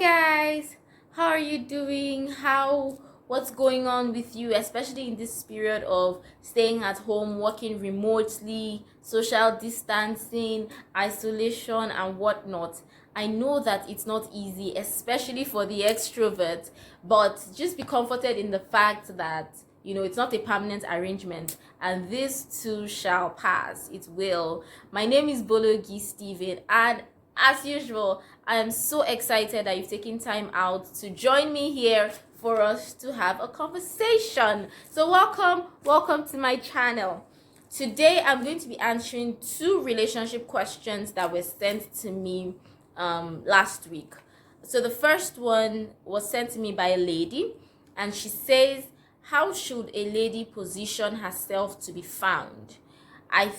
Guys, how are you doing? What's going on with you, especially in this period of staying at home, working remotely, social distancing, isolation, and whatnot? I know that it's not easy, especially for the extrovert, but just be comforted in the fact that it's not a permanent arrangement, and this too shall pass. It will. My name is Bologi Steven, and as usual, I am so excited that you've taken time out to join me here for us to have a conversation. So welcome to my channel. Today I'm going to be answering two relationship questions that were sent to me last week. So the first one was sent to me by a lady, and she says, how should a lady position herself to be found? I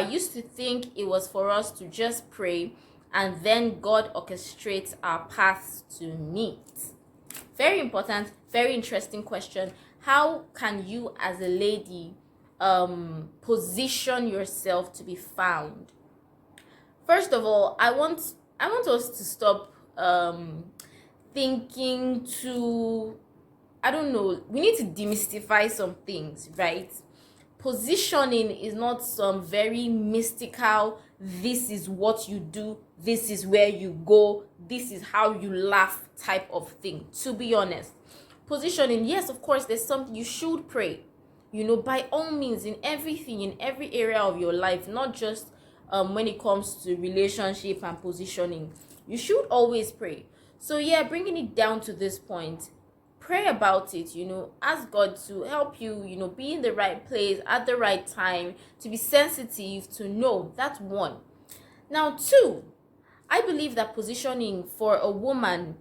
used to think it was for us to just pray and then God orchestrates our paths to meet. Very important, very interesting question. How can you as a lady position yourself to be found? First of all, I want us to stop thinking to, I don't know, we need to demystify some things, right? Positioning is not some very mystical, this is what you do, this is where you go, this is how you laugh type of thing. To be honest, positioning, yes, of course, there's something you should pray, by all means, in everything, in every area of your life, not just when it comes to relationship and positioning. You should always pray. So yeah, bringing it down to this point, pray about it, ask God to help you, be in the right place at the right time, to be sensitive, to know. That's one. Now, two, I believe that positioning for a woman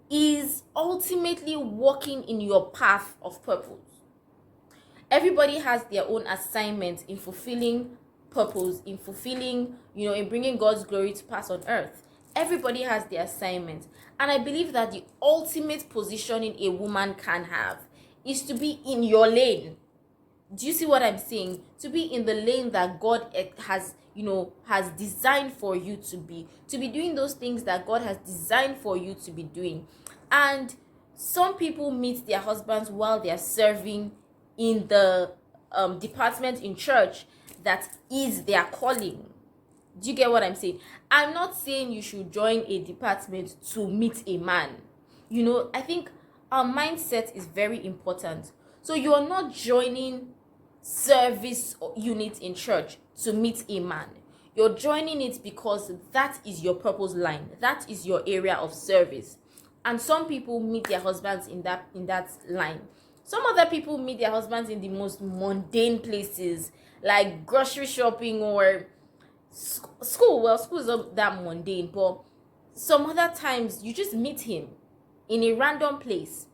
is ultimately walking in your path of purpose. Everybody has their own assignment in fulfilling purpose, in fulfilling, in bringing God's glory to pass on earth. Everybody has their assignment. And I believe that the ultimate positioning a woman can have is to be in your lane. Do you see what I'm saying? To be in the lane that God has designed for you to be doing those things that God has designed for you to be doing. And some people meet their husbands while they are serving in the department in church that is their calling. Do you get what I'm saying? I'm not saying you should join a department to meet a man. I think our mindset is very important. So you're not joining service unit in church to meet a man. You're joining it because that is your purpose line. That is your area of service. And some people meet their husbands in that line. Some other people meet their husbands in the most mundane places, like grocery shopping or school. Well, school is not that mundane, but some other times you just meet him in a random place.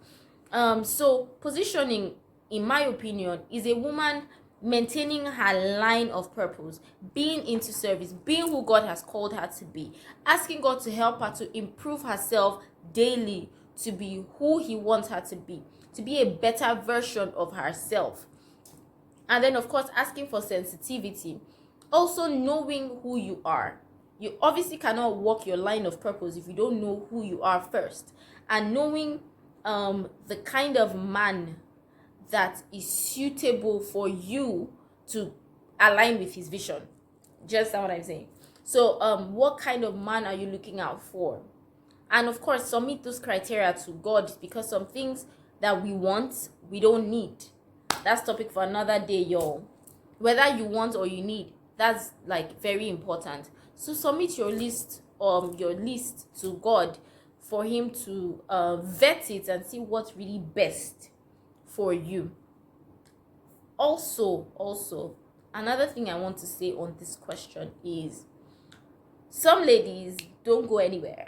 So positioning, in my opinion, is a woman maintaining her line of purpose, being into service, being who God has called her to be, asking God to help her to improve herself daily, to be who He wants her to be a better version of herself. And then, of course, asking for sensitivity. Also knowing who you are. You obviously cannot walk your line of purpose if you don't know who you are first. And knowing the kind of man that is suitable for you to align with his vision. Just what I'm saying. So what kind of man are you looking out for? And of course, submit those criteria to God, because some things that we want, we don't need. That's topic for another day, y'all. Whether you want or you need, that's very important. So submit your list to God for Him to vet it and see what's really best for you. Also, another thing I want to say on this question is, some ladies don't go anywhere.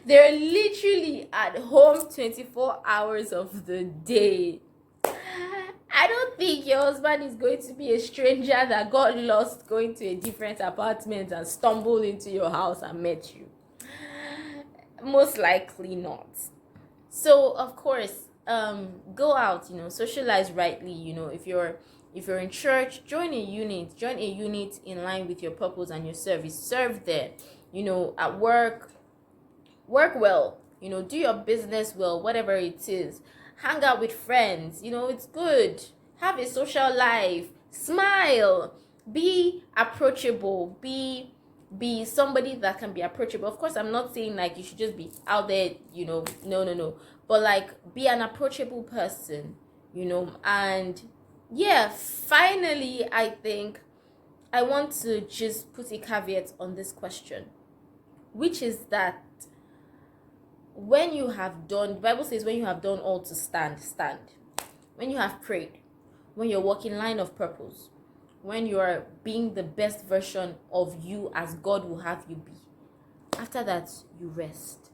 They're literally at home 24 hours of the day. I don't think your husband is going to be a stranger that got lost going to a different apartment and stumbled into your house and met you. Most likely not. So of course, go out, socialize rightly. If you're in church, join a unit in line with your purpose and your service. Serve there. At work, work well, do your business well, whatever it is. Hang out with friends, it's good. Have a social life. Smile. Be approachable. Be somebody that can be approachable. Of course, I'm not saying like you should just be out there, no. But like be an approachable person, and yeah, finally, I think I want to just put a caveat on this question, which is that when you have done, the Bible says, when you have done all to stand, stand. When you have prayed, when you're walking line of purpose, when you are being the best version of you as God will have you be, after that, you rest.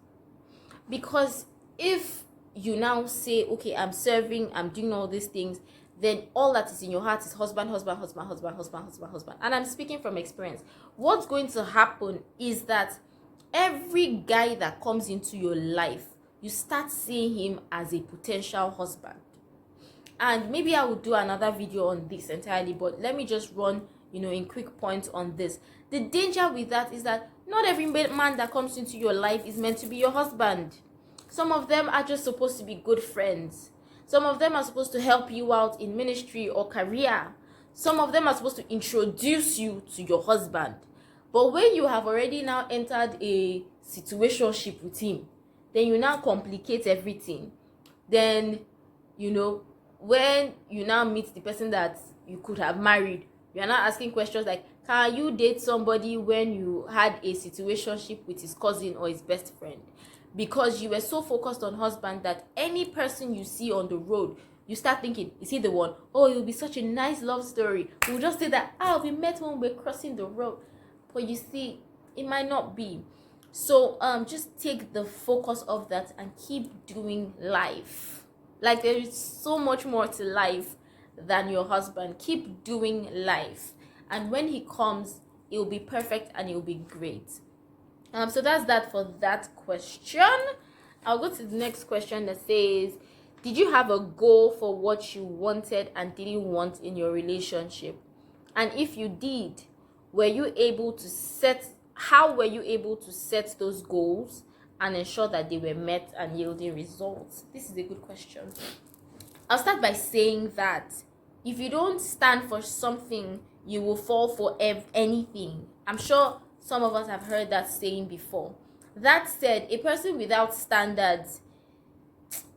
Because if you now say, okay, I'm serving, I'm doing all these things, then all that is in your heart is husband. And I'm speaking from experience. What's going to happen is that every guy that comes into your life, you start seeing him as a potential husband. And maybe I will do another video on this entirely, but let me just run, in quick points on this. The danger with that is that not every man that comes into your life is meant to be your husband. Some of them are just supposed to be good friends. Some of them are supposed to help you out in ministry or career. Some of them are supposed to introduce you to your husband. But when you have already now entered a situationship with him, then you now complicate everything. Then, when you now meet the person that you could have married, you are now asking questions like, can you date somebody when you had a situationship with his cousin or his best friend? Because you were so focused on husband that any person you see on the road, you start thinking, is he the one? Oh, it will be such a nice love story. We'll just say that, we met when we're crossing the road. But you see, it might not be. So just take the focus of that and keep doing life. Like, there is so much more to life than your husband. Keep doing life. And when he comes, it will be perfect and it will be great. So that's that for that question. I'll go to the next question that says, did you have a goal for what you wanted and didn't want in your relationship? And if you did, how were you able to set those goals and ensure that they were met and yielding results? This is a good question. I'll start by saying that if you don't stand for something, you will fall for anything. I'm sure some of us have heard that saying before. That said, a person without standards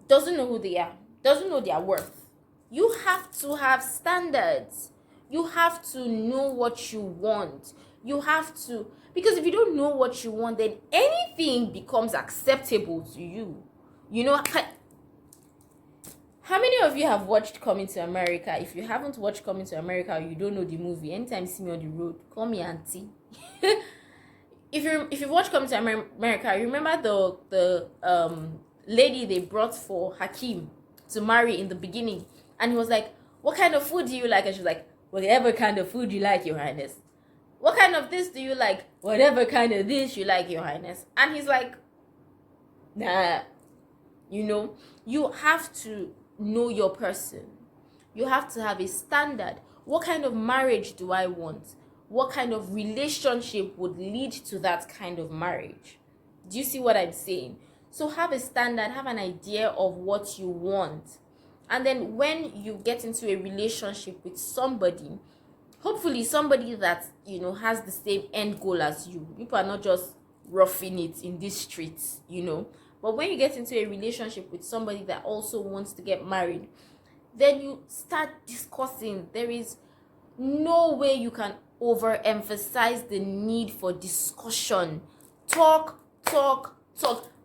doesn't know who they are, doesn't know their worth. You have to have standards. You have to know what you want. You have to, because if you don't know what you want, then anything becomes acceptable to you. How many of you have watched Coming to America? If you haven't watched Coming to America or you don't know the movie, anytime you see me on the road, call me auntie. If you watch Coming to America, you remember the lady they brought for Hakeem to marry in the beginning, and he was like, what kind of food do you like? And she was like, whatever kind of food you like, Your Highness. What kind of this do you like? Whatever kind of this you like, Your Highness. And he's like, nah. You have to know your person. You have to have a standard. What kind of marriage do I want? What kind of relationship would lead to that kind of marriage? Do you see what I'm saying? So have a standard, have an idea of what you want. And then when you get into a relationship with somebody, hopefully somebody that, has the same end goal as you. People are not just roughing it in these streets, But when you get into a relationship with somebody that also wants to get married, then you start discussing. There is no way you can overemphasize the need for discussion. Talk.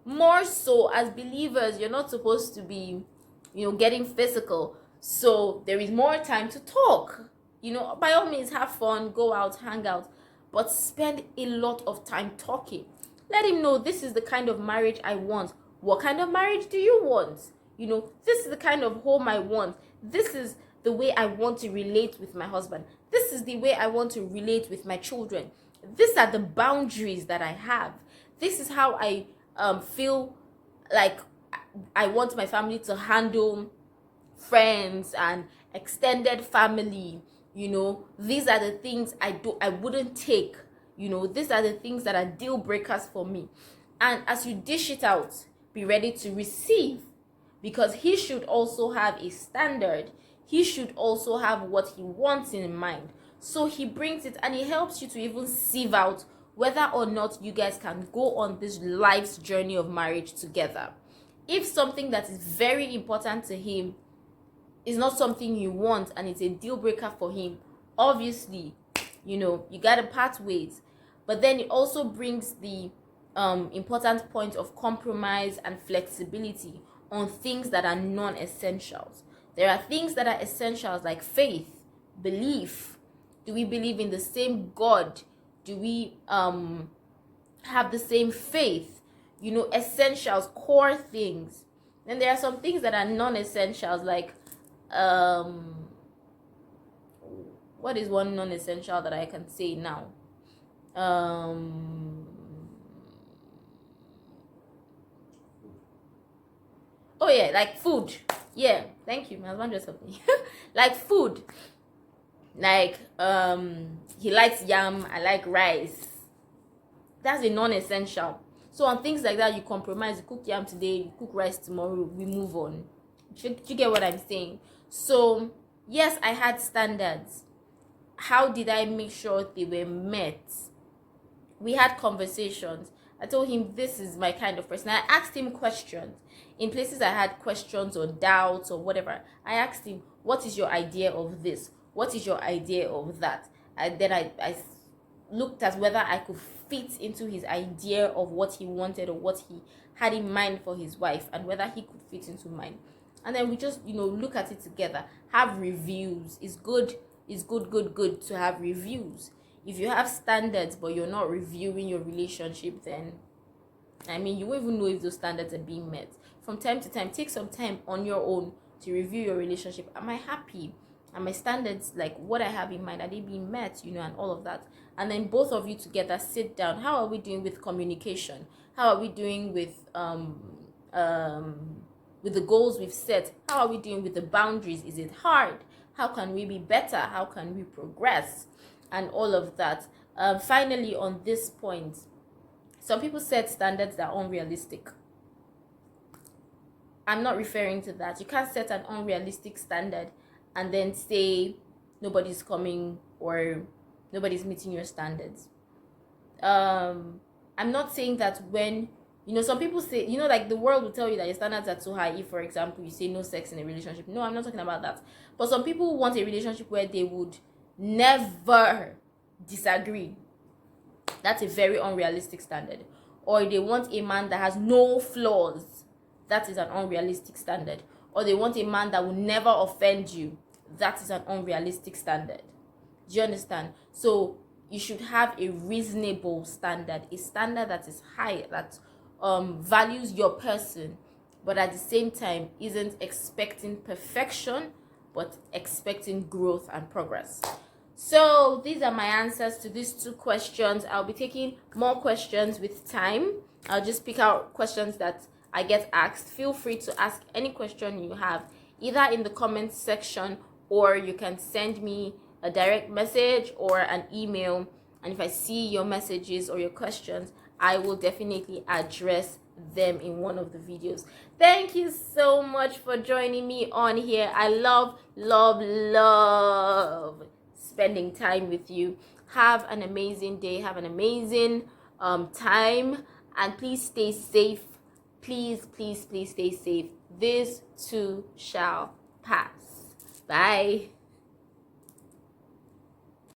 More so, as believers, you're not supposed to be, getting physical. So there is more time to talk. By all means, have fun, go out, hang out, but spend a lot of time talking. Let him know, this is the kind of marriage I want. What kind of marriage do you want? This is the kind of home I want. This is the way I want to relate with my husband. This is the way I want to relate with my children. These are the boundaries that I have. This is how I feel like I want my family to handle friends and extended family. These are the things I wouldn't take. These are the things that are deal breakers for me. And as you dish it out, be ready to receive, because he should also have a standard. He should also have what he wants in mind. So he brings it, and he helps you to even sieve out whether or not you guys can go on this life's journey of marriage together. If something that is very important to him is not something you want and it's a deal breaker for him, obviously, you gotta part ways. But then it also brings the important point of compromise and flexibility on things that are non-essentials. There are things that are essentials, like faith, belief. Do we believe in the same God? Do we have the same faith? Essentials, core things. Then there are some things that are non-essentials, like what is one non-essential that I can say now? Oh yeah, like food. Yeah, thank you, my husband just helped me. Like food, like he likes yam, I like rice. That's a non-essential. So on things like that, you compromise. You cook yam today, you cook rice tomorrow, we move on. Do you get what I'm saying? So yes, I had standards. How did I make sure they were met? We had conversations. I told him, this is my kind of person. I asked him questions. In places I had questions or doubts or whatever, I asked him, what is your idea of this? What is your idea of that? And then I looked at whether I could fit into his idea of what he wanted or what he had in mind for his wife, and whether he could fit into mine. And then we just, look at it together. Have reviews. It's good to have reviews. If you have standards but you're not reviewing your relationship, then you won't even know if those standards are being met. From time to time, take some time on your own to review your relationship. Am I happy? Are my standards, like what I have in mind, are they being met? And all of that. And then both of you together sit down. How are we doing with communication? How are we doing with the goals we've set? How are we doing with the boundaries? Is it hard? How can we be better? How can we progress? And all of that. Finally, on this point, some people set standards that are unrealistic. I'm not referring to that. You can't set an unrealistic standard and then say nobody's coming or nobody's meeting your standards. I'm not saying that when, some people say, like the world will tell you that your standards are too high if, for example, you say no sex in a relationship. No, I'm not talking about that. But some people want a relationship where they would never disagree. That's a very unrealistic standard. Or they want a man that has no flaws. That is an unrealistic standard. Or they want a man that will never offend you. That is an unrealistic standard. Do you understand? So you should have a reasonable standard, a standard that is high, that values your person, but at the same time isn't expecting perfection, but expecting growth and progress. So these are my answers to these two questions. I'll be taking more questions with time. I'll just pick out questions that I get asked. Feel free to ask any question you have, either in the comments section, or you can send me a direct message or an email. And if I see your messages or your questions, I will definitely address them in one of the videos. Thank you so much for joining me on here. I love spending time with you. Have an amazing day. Have an amazing time. And please stay safe. Please stay safe. This too shall pass. Bye.